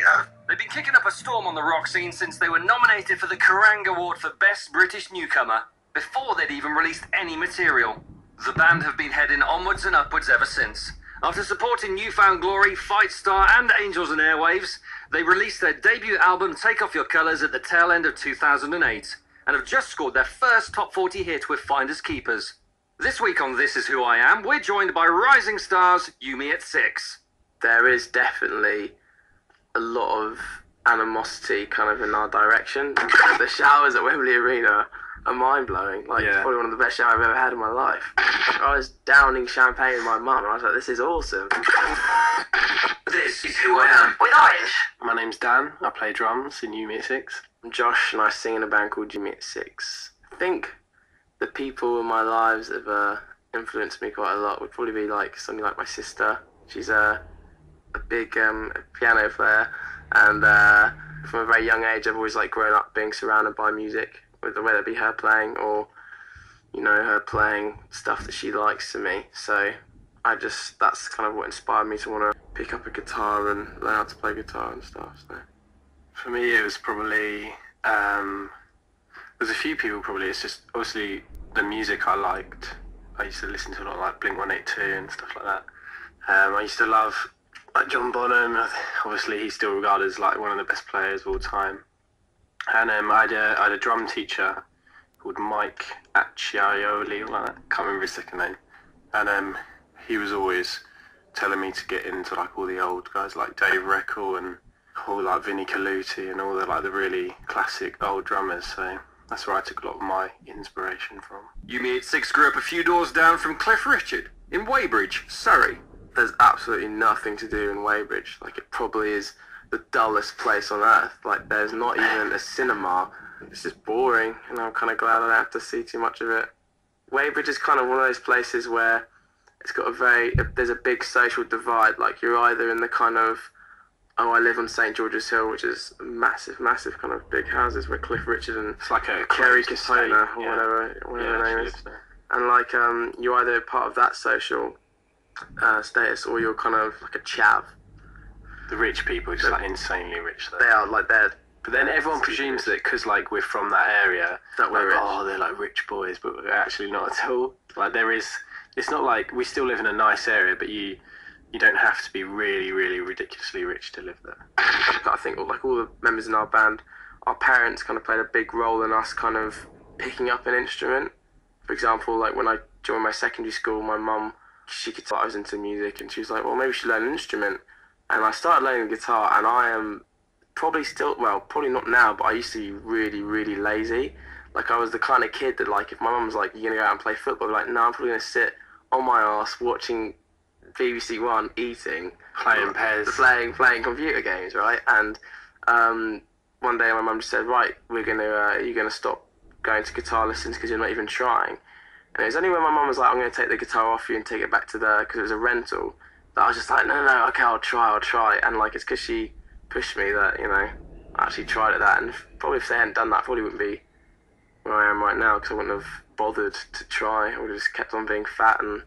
Radio. They've been kicking up a storm on the rock scene since they were nominated for the Kerrang Award for Best British Newcomer, before they'd even released any material. The band have been heading onwards and upwards ever since. After supporting Newfound Glory, Fight Star and Angels and Airwaves, they released their debut album Take Off Your Colours at the tail end of 2008, and have just scored their first top 40 hit with Finders Keepers. This week on This Is Who I Am, we're joined by rising stars Yumi at 6. There is definitely a lot of animosity kind of in our direction. The showers at Wembley Arena are mind-blowing. It's probably one of the best showers I've ever had in my life. I was downing champagne with my mum and I was like, this is awesome. This is who I am. With Orange. My name's Dan. I play drums in Yumi at 6. I'm Josh and I sing in a band called Yumi at 6. I think the people in my lives that have influenced me quite a lot would probably be somebody like my sister. She's a big piano player, and from a very young age I've always grown up being surrounded by music, whether it be her playing or her playing stuff that she likes to me. So that's kind of what inspired me to want to pick up a guitar and learn how to play guitar and stuff. So for me it was probably there's a few people probably. It's just obviously the music I liked. I used to listen to a lot like Blink-182 and stuff like that. I used to love John Bonham. Obviously he's still regarded as one of the best players of all time. And I had a drum teacher called Mike Acciaioli, or like that. Can't remember his second name. And he was always telling me to get into all the old guys like Dave Reckel and all Vinnie Colaiuta and all the really classic old drummers. So that's where I took a lot of my inspiration from. Yumi at 6 grew up a few doors down from Cliff Richard in Weybridge, Surrey. There's absolutely nothing to do in Weybridge. It probably is the dullest place on earth. There's not even a cinema. It's just boring, and I'm kind of glad I don't have to see too much of it. Weybridge is kind of one of those places where it's got there's a big social divide. You're either in the kind of, I live on St George's Hill, which is massive, massive kind of big houses where Cliff Richard and it's like a Kerry Katona or whatever her name is. And you're either part of that social status, or you're kind of like a chav. The rich people are just insanely rich though. They are they're. But then everyone presumes that because we're from that area, that we're rich. Oh, they're rich boys, but we're actually not at all. It's not we still live in a nice area, but you don't have to be really, really ridiculously rich to live there. I think all the members in our band, our parents kind of played a big role in us kind of picking up an instrument. For example, when I joined my secondary school, my mum, she could tell I was into music, and she was like, well, maybe you should learn an instrument. And I started learning the guitar, and I am probably still, probably not now, but I used to be really, really lazy. I was the kind of kid that, if my mum was like, you're going to go out and play football, I'd be like, no, I'm probably going to sit on my arse watching BBC One, eating, playing PES, playing computer games, right? And one day my mum just said, right, you're going to stop going to guitar lessons because you're not even trying. And it was only when my mum was like, I'm going to take the guitar off you and take it back to because it was a rental, that I was just like, no, okay, I'll try. And it's because she pushed me that, I actually tried at that. And probably if they hadn't done that, I probably wouldn't be where I am right now, because I wouldn't have bothered to try. I would have just kept on being fat and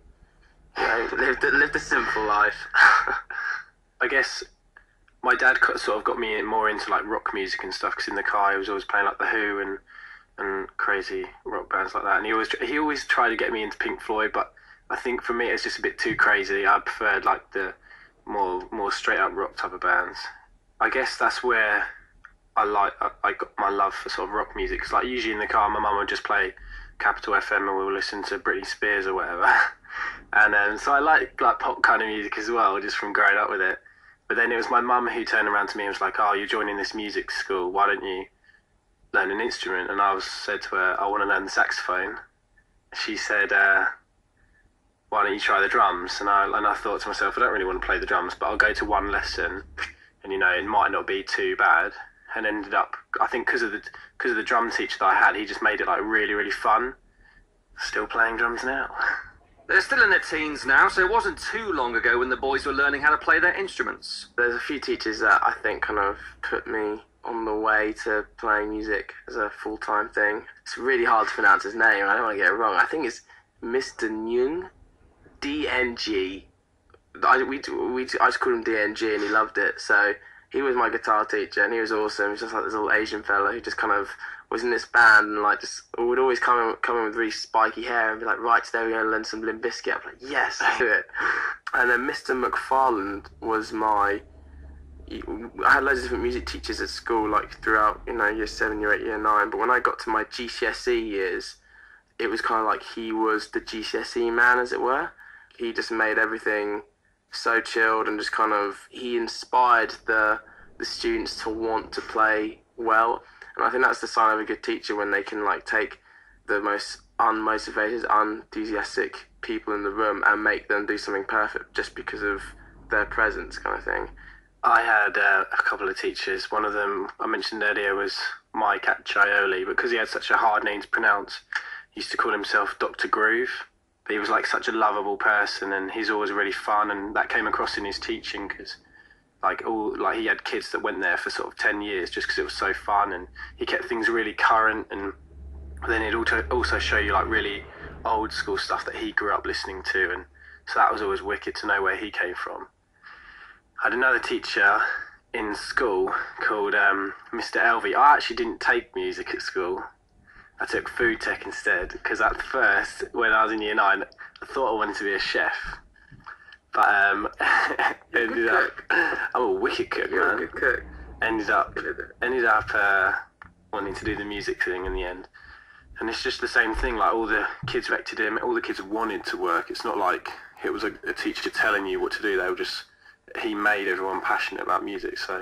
lived a simple life. I guess my dad sort of got me more into rock music and stuff, because in the car he was always playing The Who and crazy rock bands like that, and he always tried to get me into Pink Floyd, but I think for me it's just a bit too crazy. I preferred the more straight up rock type of bands. I guess that's where I got my love for sort of rock music, because usually in the car my mum would just play Capital FM and we would listen to Britney Spears or whatever. And so I like pop kind of music as well, just from growing up with it. But then it was my mum who turned around to me and was like, oh, you're joining this music school, why don't you learn an instrument? And I said to her, I want to learn the saxophone. She said, why don't you try the drums? And I thought to myself, I don't really want to play the drums, but I'll go to one lesson, and it might not be too bad. And ended up, I think because of the drum teacher that I had, he just made it really, really fun. Still playing drums now. They're still in their teens now, so it wasn't too long ago when the boys were learning how to play their instruments. There's a few teachers that I think kind of put me on the way to playing music as a full-time thing. It's really hard to pronounce his name, I don't want to get it wrong. I think it's Mr. Nyung, DNG. I just called him DNG and he loved it, so he was my guitar teacher, and he was awesome. He was just like this little Asian fella who just kind of was in this band, and like just would always come in with really spiky hair and be like, right, today we're going to learn some Limp Bizkit. I'm like, yes, do it. And then Mr. McFarland was I had loads of different music teachers at school, like throughout, year 7, year 8, year 9. But when I got to my GCSE years, it was kind of like he was the GCSE man, as it were. He just made everything so chilled, and just kind of, he inspired the students to want to play well. And I think that's the sign of a good teacher, when they can like take the most unmotivated, unenthusiastic people in the room and make them do something perfect just because of their presence, kind of thing. I had a couple of teachers. One of them I mentioned earlier was Mike Acciaioli, because he had such a hard name to pronounce. He used to call himself Dr. Groove. But he was like such a lovable person, and he's always really fun, and that came across in his teaching, because he had kids that went there for sort of 10 years just because it was so fun, and he kept things really current, and then he'd also show you like really old school stuff that he grew up listening to, and so that was always wicked to know where he came from. I had another teacher in school called Mr. Elvey. I actually didn't take music at school. I took food tech instead, because at first, when I was in year 9, I thought I wanted to be a chef. But ended up, I'm a wicked cook, You're man. a good cook. Ended up wanting to do the music thing in the end. And it's just the same thing, like all the kids vectored him, all the kids wanted to work. It's not like it was a teacher telling you what to do. He made everyone passionate about music, so,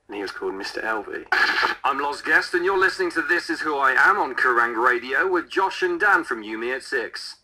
and he was called Mr. Elvey. I'm Loz Guest, and you're listening to This Is Who I Am on Kerrang Radio with Josh and Dan from YMAS at 6.